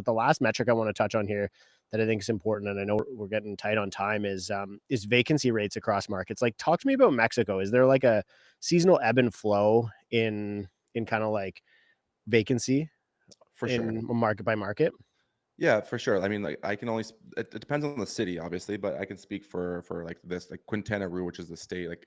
But the last metric I want to touch on here that I think is important, and I know we're getting tight on time, is vacancy rates across markets. Like, talk to me about Mexico. Is there like a seasonal ebb and flow in kind of like vacancy For sure. in market by market? Yeah, for sure. I mean, like I can only it depends on the city, obviously, but I can speak for like this, like Quintana Roo, which is the state. Like,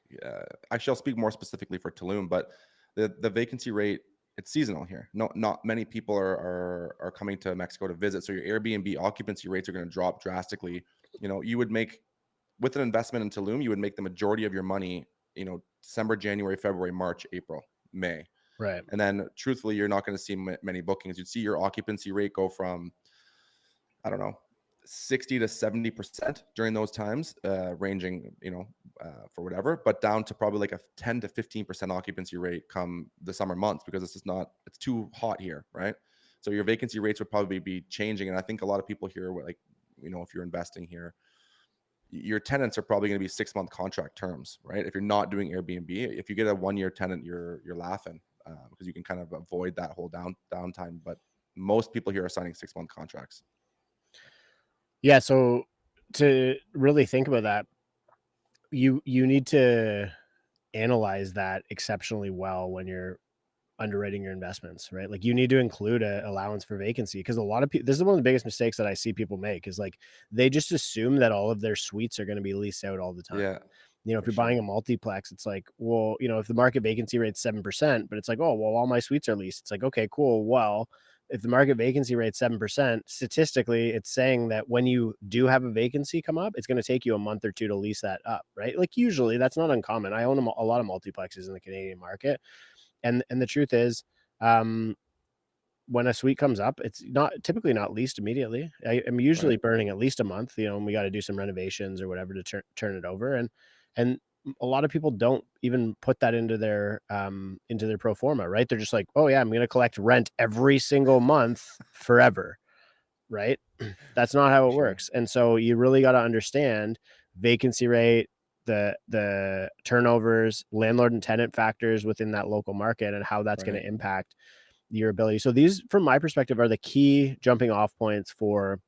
actually, I'll speak more specifically for Tulum, but the vacancy rate, it's seasonal here. No, not many people are coming to Mexico to visit, so your Airbnb occupancy rates are going to drop drastically. You would make with an investment in Tulum, you would make the majority of your money, December, January, February, March, April, May, Right. and then truthfully, you're not going to see many bookings. You'd see your occupancy rate go from, I don't know, 60 to 70% during those times, ranging, for whatever, but down to probably like a 10 to 15% occupancy rate come the summer months because it's too hot here, right? So your vacancy rates would probably be changing. And I think a lot of people here, like, if you're investing here, your tenants are probably going to be 6-month contract terms, right? If you're not doing Airbnb, if you get a 1-year tenant, you're laughing because you can kind of avoid that whole downtime. But most people here are signing 6-month contracts. Yeah. So to really think about that, you need to analyze that exceptionally well when you're underwriting your investments, right? Like, you need to include a allowance for vacancy, because a lot of people, this is one of the biggest mistakes that I see people make, is like they just assume that all of their suites are going to be leased out all the time. Yeah, If for you're buying sure. a multiplex, it's like, well, if the market vacancy rate's 7%, but it's like, oh, well, all my suites are leased. It's like, okay, cool. Well, if the market vacancy rate's 7%, statistically, it's saying that when you do have a vacancy come up, it's going to take you a month or two to lease that up, right? Like, usually that's not uncommon. I own a lot of multiplexes in the Canadian market. And the truth is, um, when a suite comes up, it's typically not leased immediately. I'm usually Right. burning at least a month, and we got to do some renovations or whatever to turn it over. And a lot of people don't even put that into their pro forma, right? They're just like, oh yeah, I'm going to collect rent every single month forever, right? That's not how For it sure. works. And so you really got to understand vacancy rate, the turnovers, landlord and tenant factors within that local market, and how that's going Right. to impact your ability. So these, from my perspective, are the key jumping off points for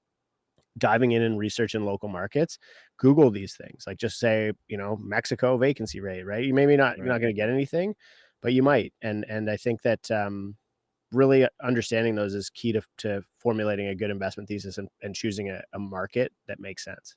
diving in and research in local markets. Google these things. Like, just say, Mexico vacancy rate, right? You're Right. not going to get anything, but you might. And I think that really understanding those is key to formulating a good investment thesis, and choosing a market that makes sense.